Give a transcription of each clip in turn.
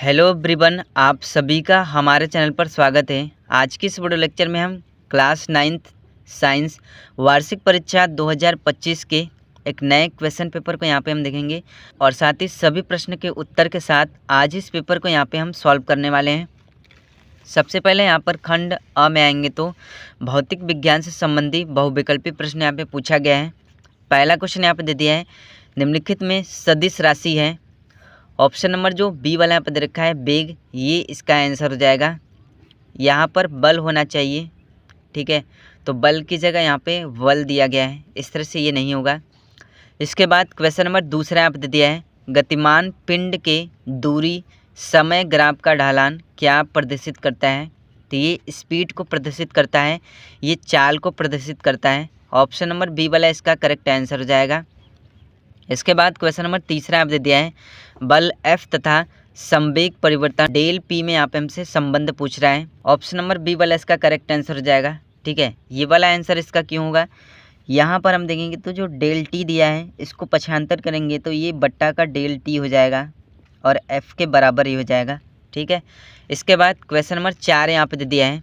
Hello everyone, आप सभी का हमारे चैनल पर स्वागत है। आज की इस वीडियो लेक्चर में हम क्लास 9th साइंस वार्षिक परीक्षा 2025 के एक नए क्वेश्चन पेपर को यहाँ पे हम देखेंगे और साथ ही सभी प्रश्न के उत्तर के साथ आज इस पेपर को यहाँ पे हम सॉल्व करने वाले हैं। सबसे पहले यहाँ पर खंड अ में आएंगे तो भौतिक विज्ञान से संबंधी बहुविकल्पी प्रश्न यहाँ पे पूछा गया है। पहला क्वेश्चन यहाँ पे दे दिया है, निम्नलिखित में सदिश राशि है। ऑप्शन नंबर जो बी वाला यहाँ पर दे रखा है वेग, ये इसका आंसर हो जाएगा। यहाँ पर बल होना चाहिए, ठीक है, तो बल की जगह यहाँ पे बल दिया गया है, इस तरह से ये नहीं होगा। इसके बाद क्वेश्चन नंबर दूसरा यहाँ पर दे दिया है, गतिमान पिंड के दूरी समय ग्राफ का ढालान क्या प्रदर्शित करता है। तो ये स्पीड को प्रदर्शित करता है, ये चाल को प्रदर्शित करता है। ऑप्शन नंबर बी वाला इसका करेक्ट आंसर हो जाएगा। इसके बाद क्वेश्चन नंबर तीसरा आप दे दिया है, बल F तथा संवेग परिवर्तन डेल P में यहाँ पे हमसे संबंध पूछ रहा है। ऑप्शन नंबर बी वाला इसका करेक्ट आंसर हो जाएगा, ठीक है। ये वाला आंसर इसका क्यों होगा, यहाँ पर हम देखेंगे तो जो डेल T दिया है इसको पक्षांतर करेंगे तो ये बट्टा का डेल T हो जाएगा और F के बराबर ही हो जाएगा, ठीक है। इसके बाद क्वेश्चन नंबर 4 यहाँ पे दे दिया है,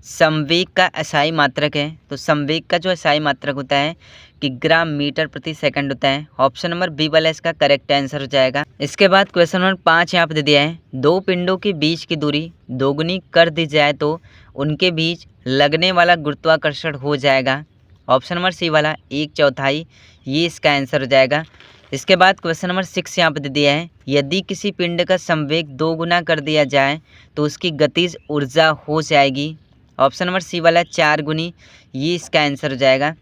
संवेग का SI मात्रक है। तो संवेग का जो SI मात्रक होता है किग्राम मीटर प्रति सेकंड होता है। ऑप्शन नंबर बी वाला इसका करेक्ट आंसर हो जाएगा। इसके बाद क्वेश्चन नंबर 5 यहाँ पे दे दिया है, दो पिंडों के बीच की दूरी दोगुनी कर दी जाए तो उनके बीच लगने वाला गुरुत्वाकर्षण हो जाएगा। ऑप्शन नंबर सी वाला 1/4, ये इसका आंसर हो जाएगा। इसके बाद क्वेश्चन नंबर 6 यहाँ पे दे दिया है, यदि किसी पिंड का संवेग 2 गुना कर दिया जाए तो उसकी गतिज ऊर्जा हो जाएगी। ऑप्शन नंबर सी वाला 4 गुनी, ये इसका आंसर हो जाएगा।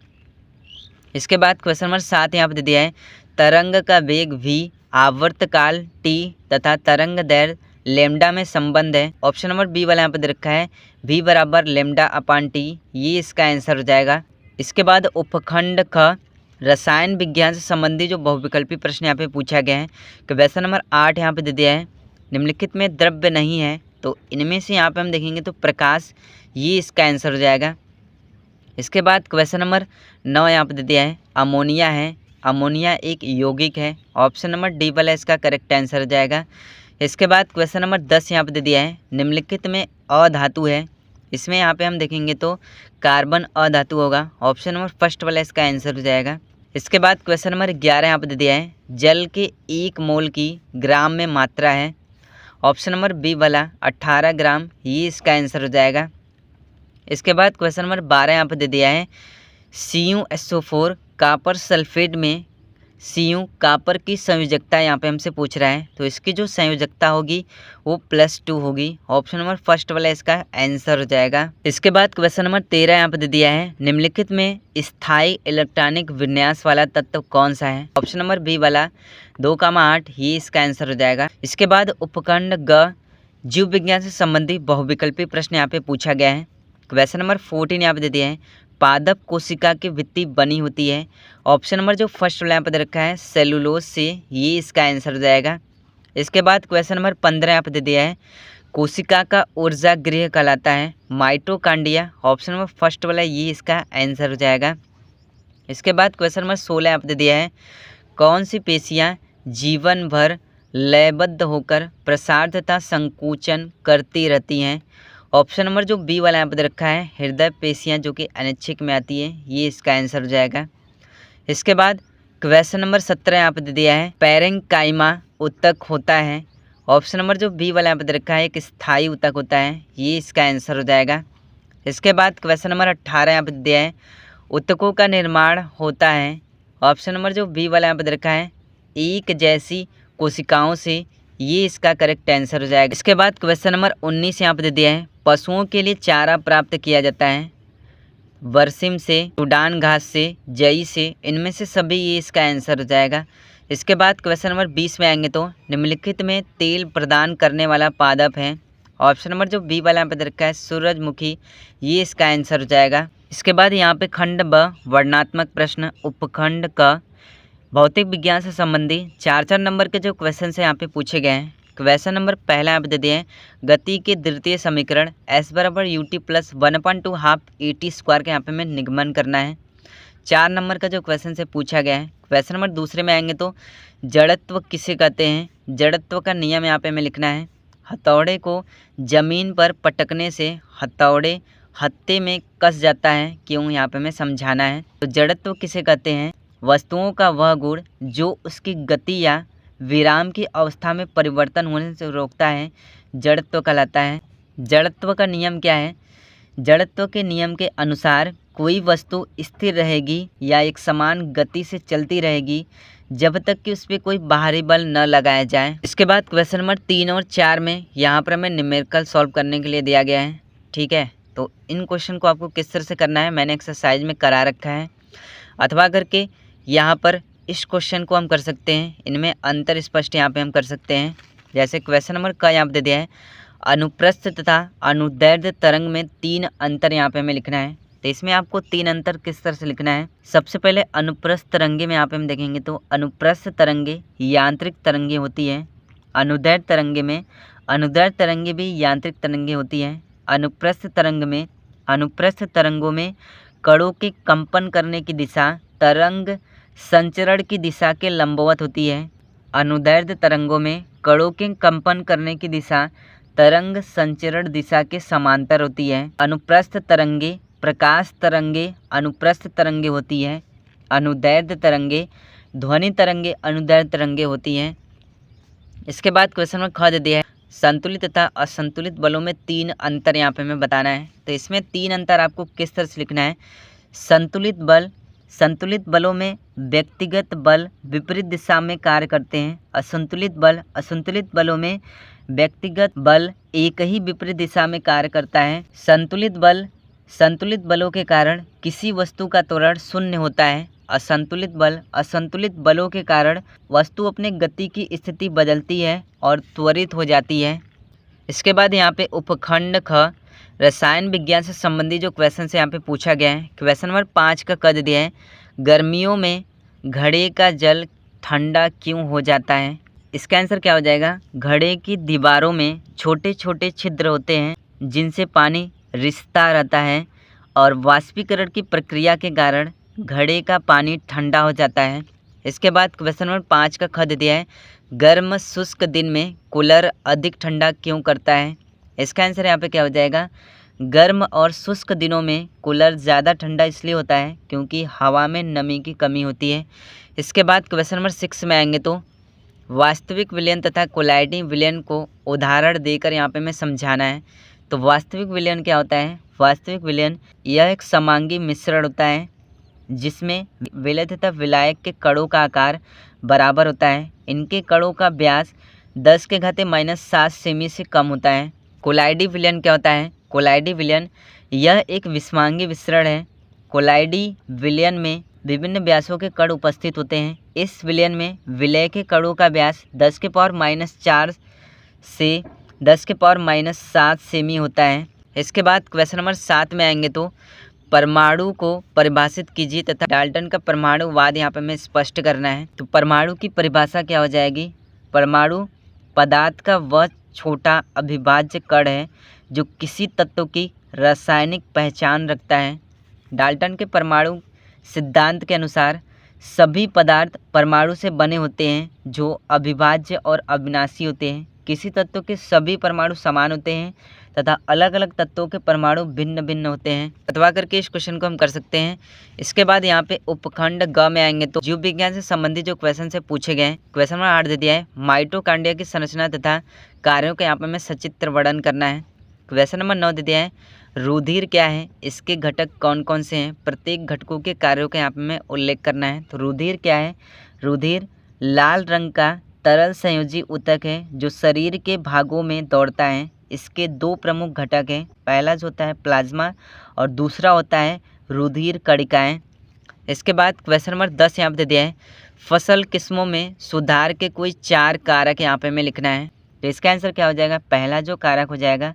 इसके बाद क्वेश्चन नंबर 7 यहाँ पे दे दिया है, तरंग का वेग v, आवर्तकाल t तथा तरंग दैर्घ्य लेमडा में संबंध है। ऑप्शन नंबर बी वाला यहाँ पे दे रखा है v बराबर λ/t, ये इसका आंसर हो जाएगा। इसके बाद उपखंड ख रसायन विज्ञान से संबंधी जो बहुविकल्पी प्रश्न यहाँ पे पूछा गया है। क्वेश्चन नंबर 8 यहाँ पे दे दिया है, निम्नलिखित में द्रव्य नहीं है तो इनमें से यहाँ पे हम देखेंगे तो प्रकाश, ये इसका आंसर हो जाएगा। इसके बाद क्वेश्चन नंबर 9 यहाँ पे दे दिया है, अमोनिया है, अमोनिया एक यौगिक है। ऑप्शन नंबर डी वाला इसका करेक्ट आंसर हो जाएगा। इसके बाद क्वेश्चन नंबर 10 यहाँ पे दे दिया है, निम्नलिखित में अधातु है। इसमें यहाँ पे हम देखेंगे तो कार्बन अधातु होगा। ऑप्शन नंबर फर्स्ट वाला इसका आंसर हो जाएगा। इसके बाद क्वेश्चन नंबर 11 यहाँ पे दे दिया है, जल के 1 मोल की ग्राम में मात्रा है। ऑप्शन नंबर बी वाला 18 ग्राम, ये इसका आंसर हो जाएगा। इसके बाद क्वेश्चन नंबर 12 यहाँ पे दे दिया है, CuSO4 कापर सल्फेट में Cu कापर की संयोजकता यहाँ पे हमसे पूछ रहा है, तो इसकी जो संयोजकता होगी वो +2 होगी। ऑप्शन नंबर फर्स्ट वाला इसका आंसर हो जाएगा। इसके बाद क्वेश्चन नंबर 13 यहाँ पे दे दिया है, निम्नलिखित में स्थायी इलेक्ट्रॉनिक विन्यास वाला तत्व कौन सा है। ऑप्शन नंबर बी वाला 2,8, ये इसका आंसर हो जाएगा। इसके बाद उपखंड ग जीव विज्ञान से संबंधी बहुविकल्पी प्रश्न यहाँ पे पूछा गया है। क्वेश्चन नंबर 14 यहाँ पे दे दिया है, पादप कोशिका की भित्ति बनी होती है। ऑप्शन नंबर जो फर्स्ट वाला यहाँ पे दे रखा है सेलुलोज से, ये इसका आंसर हो जाएगा। इसके बाद क्वेश्चन नंबर 15 यहाँ पे दे दिया है, कोशिका का ऊर्जा गृह कहलाता है माइटोकांड्रिया। ऑप्शन नंबर फर्स्ट वाला ये इसका आंसर हो जाएगा। इसके बाद क्वेश्चन नंबर 16 यहाँ पे दे दिया है, कौन सी पेशियाँ जीवन भर लयबद्ध होकर प्रसार तथा संकुचन करती रहती हैं। ऑप्शन नंबर जो बी वाला यहाँ पर रखा है हृदय पेशियाँ, जो कि अनैच्छिक में आती है, ये इसका आंसर हो जाएगा। इसके बाद क्वेश्चन नंबर 17 यहाँ पर दे दिया है, पैरेंकाइमा ऊतक होता है। ऑप्शन नंबर जो बी वाला यहाँ पर रखा है एक स्थायी ऊतक होता है, ये इसका आंसर हो जाएगा। इसके बाद क्वेश्चन नंबर 18 यहाँ पर दे दिया है, ऊतकों का निर्माण होता है। ऑप्शन नंबर जो बी वाला यहाँ पर रखा है एक जैसी कोशिकाओं से, ये इसका करेक्ट आंसर हो जाएगा। इसके बाद क्वेश्चन नंबर 19 यहाँ पर दे दिया है, पशुओं के लिए चारा प्राप्त किया जाता है बरसिम से, सूडान घास से, जई से, इनमें से सभी, ये इसका आंसर हो जाएगा। इसके बाद क्वेश्चन नंबर 20 में आएंगे तो निम्नलिखित में तेल प्रदान करने वाला पादप है। ऑप्शन नंबर जो बी वाला यहाँ पे रखा है सूरजमुखी, ये इसका आंसर हो जाएगा। इसके बाद यहाँ पे खंड ब वर्णनात्मक प्रश्न उपखंड क भौतिक विज्ञान से संबंधी 4 नंबर के जो क्वेश्चन है यहाँ पे पूछे गए हैं। क्वेश्चन नंबर पहला यहाँ पे दे दिए हैं, गति के द्वितीय समीकरण S बराबर ut plus 1/2 half at square के यहाँ पे हमें निगमन करना है। 4 नंबर का जो क्वेश्चन से पूछा गया है। क्वेश्चन नंबर दूसरे में आएंगे तो जड़त्व किसे कहते हैं, जड़त्व का नियम यहाँ पे हमें लिखना है। हथौड़े को जमीन पर पटकने से हथौड़े हत्थे में कस जाता है, क्यों, यहाँ पे हमें समझाना है। तो जड़त्व किसे कहते हैं? वस्तुओं का वह गुण जो उसकी गति या विराम की अवस्था में परिवर्तन होने से रोकता है, जड़त्व कहलाता है। जड़त्व का नियम क्या है? जड़त्व के नियम के अनुसार कोई वस्तु स्थिर रहेगी या एक समान गति से चलती रहेगी जब तक कि उस पर कोई बाहरी बल न लगाया जाए। इसके बाद क्वेश्चन नंबर 3 और 4 में यहाँ पर हमें न्यूमेरिकल सॉल्व करने के लिए दिया गया है। ठीक है, तो इन क्वेश्चन को आपको किस तरह से करना है मैंने एक्सरसाइज में करा रखा है, अथवा करके यहाँ पर इस क्वेश्चन को हम कर सकते हैं, इनमें अंतर स्पष्ट यहाँ पे हम कर सकते हैं। जैसे क्वेश्चन नंबर का यहाँ पे दे दिया है, अनुप्रस्थ तथा अनुदैर्ध्य तरंग में 3 अंतर यहाँ पे हमें लिखना है। तो इसमें आपको 3 अंतर किस तरह से लिखना है? सबसे पहले अनुप्रस्थ तरंगे में यहाँ पे हम देखेंगे तो अनुप्रस्थ तरंगे यांत्रिक तरंगे होती है। अनुदैर्ध्य तरंगे भी यांत्रिक तरंगे होती है। अनुप्रस्थ तरंगों में कणों के कंपन करने की दिशा तरंग संचरण की दिशा के लंबवत होती है। अनुदैर्ध्य तरंगों में कणों के कंपन करने की दिशा तरंग संचरण दिशा के समांतर होती है। अनुप्रस्थ तरंगे प्रकाश तरंगे अनुप्रस्थ तरंगे होती है। अनुदैर्ध्य तरंगे ध्वनि तरंगे अनुदैर्ध्य तरंगे होती हैं। इसके बाद क्वेश्चन में ख दे दिया है, संतुलित तथा असंतुलित बलों में 3 अंतर यहाँ पे हमें बताना है। तो इसमें 3 अंतर आपको किस तरह से लिखना है? संतुलित बलों में व्यक्तिगत बल विपरीत दिशा में कार्य करते हैं। असंतुलित बलों में व्यक्तिगत बल एक ही विपरीत दिशा में कार्य करता है। संतुलित बलों के कारण किसी वस्तु का त्वरण शून्य होता है। असंतुलित बलों के कारण वस्तु अपने गति की स्थिति बदलती है और त्वरित हो जाती है। इसके बाद यहाँ पे उपखंड ख रसायन विज्ञान से संबंधित जो क्वेश्चन से यहाँ पे पूछा गया है। क्वेश्चन नंबर 5 का कद दिया है, गर्मियों में घड़े का जल ठंडा क्यों हो जाता है? इसका आंसर क्या हो जाएगा? घड़े की दीवारों में छोटे छोटे छिद्र होते हैं जिनसे पानी रिसता रहता है और वाष्पीकरण की प्रक्रिया के कारण घड़े का पानी ठंडा हो जाता है। इसके बाद क्वेश्चन नंबर 5 का खद दिया है, गर्म शुष्क दिन में कूलर अधिक ठंडा क्यों करता है? इसका आंसर यहाँ पे क्या हो जाएगा? गर्म और शुष्क दिनों में कूलर ज़्यादा ठंडा इसलिए होता है क्योंकि हवा में नमी की कमी होती है। इसके बाद क्वेश्चन नंबर 6 में आएंगे तो वास्तविक विलयन तथा कोलाइडिंग विलयन को उदाहरण देकर यहाँ पे हमें समझाना है। तो वास्तविक विलयन क्या होता है? वास्तविक विलयन यह एक समांगी मिश्रण होता है जिसमें विलय तथा विलायक के कणों का आकार बराबर होता है। इनके कणों का व्यास 10⁻⁻7 सेमी से कम होता है। कोलाइडी विलयन क्या होता है? कोलाइडी विलयन यह एक विषमांगी मिश्रण है। कोलाइडी विलयन में विभिन्न व्यासों के कण उपस्थित होते हैं। इस विलयन में विलय के कणों का व्यास 10⁻⁻4 से 10⁻⁻7 सेमी होता है। इसके बाद क्वेश्चन नंबर 7 में आएंगे तो परमाणु को परिभाषित कीजिए तथा डाल्टन का परमाणुवाद यहाँ पे हमें स्पष्ट करना है। तो परमाणु की परिभाषा क्या हो जाएगी? परमाणु पदार्थ का वह छोटा अविभाज्य कण है जो किसी तत्व की रासायनिक पहचान रखता है। डाल्टन के परमाणु सिद्धांत के अनुसार सभी पदार्थ परमाणु से बने होते हैं जो अविभाज्य और अविनाशी होते हैं। किसी तत्व के सभी परमाणु समान होते हैं तथा अलग अलग तत्वों के परमाणु भिन्न भिन्न होते हैं। अथवा करके इस क्वेश्चन को हम कर सकते हैं। इसके बाद यहाँ पे उपखंड ग में आएंगे तो जीव विज्ञान से संबंधित जो क्वेश्चन से पूछे गए हैं। क्वेश्चन नंबर 8 दे दिया है, माइटोकॉन्ड्रिया की संरचना तथा कार्यों का यहाँ पे हमें सचित्र वर्णन करना है। क्वेश्चन नंबर 9 दे दिया है, रुधिर क्या है, इसके घटक कौन कौन से हैं, प्रत्येक घटकों के कार्यों का यहाँ पे हमें उल्लेख करना है। तो रुधिर क्या है? रुधिर लाल रंग का तरल संयोजी ऊतक है जो शरीर के भागों में दौड़ता है। इसके 2 प्रमुख घटक हैं, पहला जो होता है प्लाज्मा और दूसरा होता है रुधिर कणिकाएं। इसके बाद क्वेश्चन नंबर 10 यहाँ पे दे दिया है, फसल किस्मों में सुधार के कोई 4 कारक यहाँ पे हमें लिखना है। तो इसका आंसर क्या हो जाएगा? पहला जो कारक हो जाएगा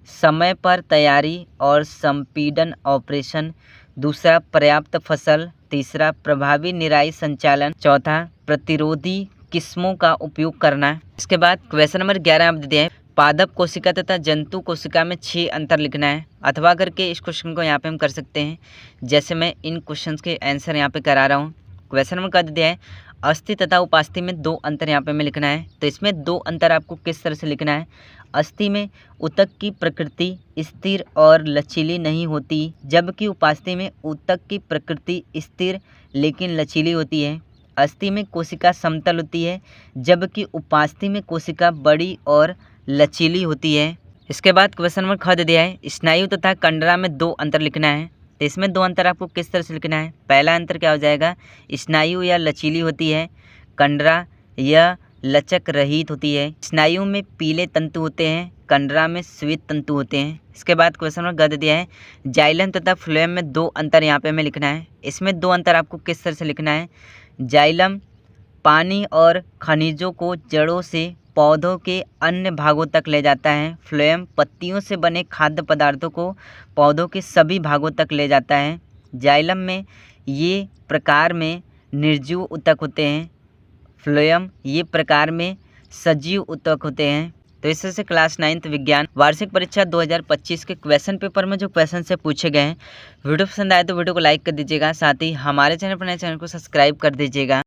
समय पर तैयारी और संपीड़न ऑपरेशन, दूसरा पर्याप्त फसल, तीसरा प्रभावी निराई संचालन, चौथा प्रतिरोधी किस्मों का उपयोग करना। इसके बाद क्वेश्चन नंबर 11 आप दे दिया है, पादप कोशिका तथा जंतु कोशिका में 6 अंतर लिखना है। अथवा करके इस क्वेश्चन को यहाँ पे हम कर सकते हैं जैसे मैं इन क्वेश्चंस के आंसर यहाँ पे करा रहा हूँ। क्वेश्चन नंबर का दिया है, अस्थि तथा उपास्थि में 2 अंतर यहाँ पे हमें लिखना है। तो इसमें 2 अंतर आपको किस तरह से लिखना है? अस्थि में ऊतक की प्रकृति स्थिर और लचीली नहीं होती, जबकि उपास्थि में ऊतक की प्रकृति स्थिर लेकिन लचीली होती है। अस्थि में कोशिका समतल होती है, जबकि उपास्थि में कोशिका बड़ी और लचीली होती है। इसके बाद क्वेश्चन नंबर ख दे दिया है, स्नायु तथा कंडरा में दो अंतर लिखना है। तो इसमें दो अंतर आपको किस तरह से लिखना है। पहला अंतर क्या हो जाएगा, स्नायु या लचीली होती है, कंडरा यह लचक रहित होती है। स्नायु में पीले तंतु होते हैं, कंडरा में श्वेत तंतु होते हैं। इसके बाद क्वेश्चन नंबर ग दे दिया है, जाइलम तथा फ्लोएम में दो अंतर यहाँ पे हमें लिखना है। इसमें दो अंतर आपको किस तरह से लिखना है। जाइलम पानी और खनिजों को जड़ों से पौधों के अन्य भागों तक ले जाता है। फ्लोएम पत्तियों से बने खाद्य पदार्थों को पौधों के सभी भागों तक ले जाता है। जाइलम में ये प्रकार में निर्जीव ऊतक होते हैं, फ्लोएम ये प्रकार में सजीव ऊतक होते हैं। तो इस तरह से क्लास 9th विज्ञान वार्षिक परीक्षा 2025 के क्वेश्चन पेपर में जो क्वेश्चन से पूछे गए हैं, वीडियो पसंद आए तो वीडियो को लाइक कर दीजिएगा, साथ ही हमारे चैनल पर नए चैनल को सब्सक्राइब कर दीजिएगा।